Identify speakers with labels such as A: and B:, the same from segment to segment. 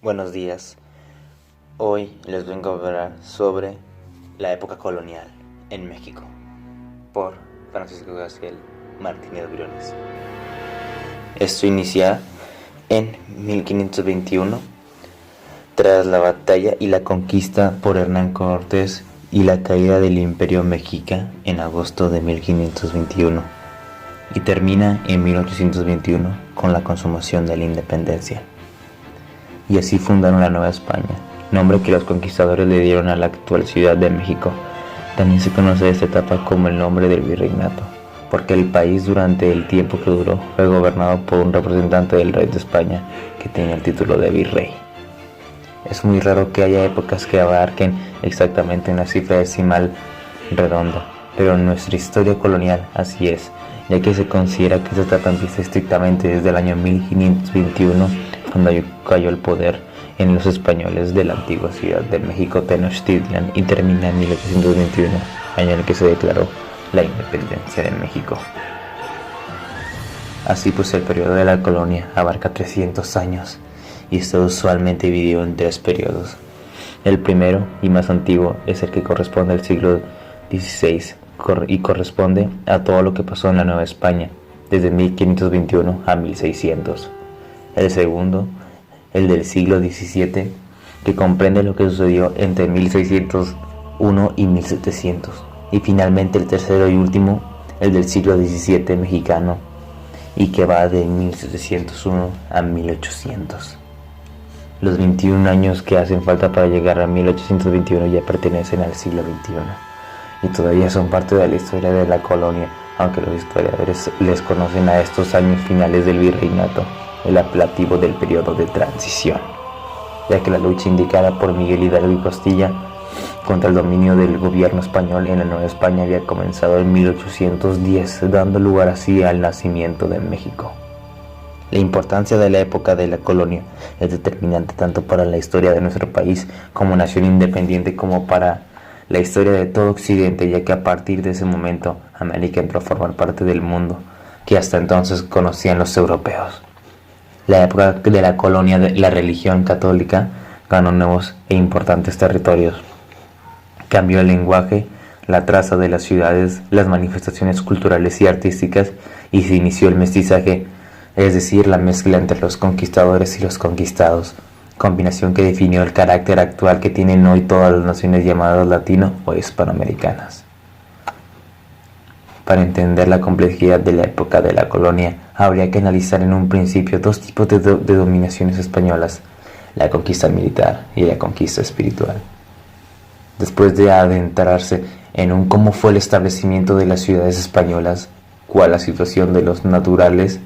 A: Buenos días. Hoy les vengo a hablar sobre la época colonial en México por Francisco Gabriel Martínez Briones. Esto inicia en 1521 tras la batalla y la conquista por Hernán Cortés y la caída del Imperio Mexica en agosto de 1521 y termina en 1821 con la consumación de la independencia. Y así fundaron la Nueva España, nombre que los conquistadores le dieron a la actual Ciudad de México. También se conoce esta etapa como el nombre del virreinato, porque el país durante el tiempo que duró fue gobernado por un representante del rey de España que tenía el título de virrey. Es muy raro que haya épocas que abarquen exactamente una cifra decimal redonda, pero en nuestra historia colonial así es, ya que se considera que esta etapa empieza estrictamente desde el año 1521, cuando cayó el poder en los españoles de la antigua Ciudad de México, Tenochtitlan, y termina en 1821, año en el que se declaró la independencia de México. Así pues, el periodo de la colonia abarca 300 años y está usualmente dividido en 3 periodos. El primero y más antiguo es el que corresponde al siglo XVI y corresponde a todo lo que pasó en la Nueva España desde 1521 a 1600. El segundo, el del siglo XVII, que comprende lo que sucedió entre 1601 y 1700. Y finalmente el tercero y último, el del siglo XVII mexicano, y que va de 1701 a 1800. Los 21 años que hacen falta para llegar a 1821 ya pertenecen al siglo XXI y todavía son parte de la historia de la colonia, aunque los historiadores les conocen a estos años finales del virreinato el apelativo del periodo de transición, ya que la lucha indicada por Miguel Hidalgo y Costilla contra el dominio del gobierno español en la Nueva España había comenzado en 1810, dando lugar así al nacimiento de México. La importancia de la época de la colonia es determinante tanto para la historia de nuestro país como nación independiente como para la historia de todo Occidente, ya que a partir de ese momento América entró a formar parte del mundo que hasta entonces conocían los europeos. La época de la colonia de la religión católica ganó nuevos e importantes territorios. Cambió el lenguaje, la traza de las ciudades, las manifestaciones culturales y artísticas, y se inició el mestizaje, es decir, la mezcla entre los conquistadores y los conquistados, combinación que definió el carácter actual que tienen hoy todas las naciones llamadas latino o hispanoamericanas. Para entender la complejidad de la época de la colonia, habría que analizar en un principio 2 tipos de dominaciones españolas, la conquista militar y la conquista espiritual. Después de adentrarse en cómo fue el establecimiento de las ciudades españolas, cuál la situación de los naturales,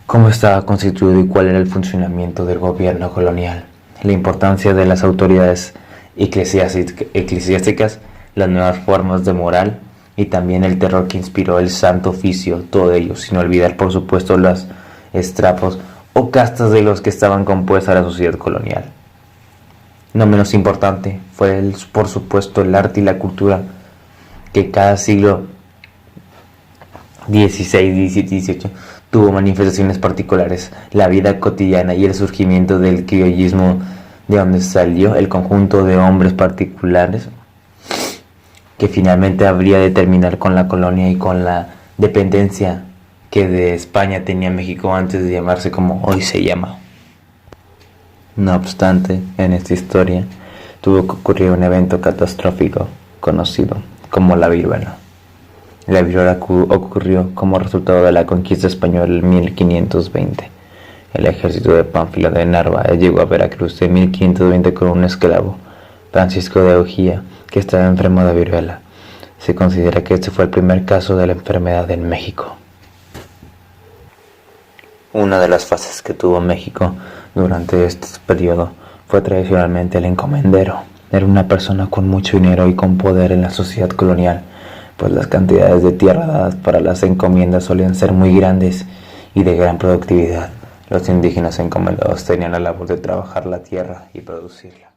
A: cómo estaba constituido y cuál era el funcionamiento del gobierno colonial, la importancia de las autoridades eclesiásticas, las nuevas formas de moral, y también el terror que inspiró el Santo Oficio, todo ello sin olvidar por supuesto los estratos o castas de los que estaban compuestas la sociedad colonial. No menos importante fue por supuesto el arte y la cultura, que cada siglo XVI, XVII y XVIII tuvo manifestaciones particulares, la vida cotidiana y el surgimiento del criollismo, de donde salió el conjunto de hombres particulares que finalmente habría de terminar con la colonia y con la dependencia que de España tenía México antes de llamarse como hoy se llama. No obstante, en esta historia tuvo que ocurrir un evento catastrófico conocido como la viruela. La viruela ocurrió como resultado de la conquista española en 1520. El ejército de Pánfilo de Narváez llegó a Veracruz en 1520 con un esclavo, Francisco de Ojía, que estaba enfermo de viruela. Se considera que este fue el primer caso de la enfermedad en México. Una de las fases que tuvo México durante este periodo fue tradicionalmente el encomendero. Era una persona con mucho dinero y con poder en la sociedad colonial, pues las cantidades de tierra dadas para las encomiendas solían ser muy grandes y de gran productividad. Los indígenas encomendados tenían la labor de trabajar la tierra y producirla.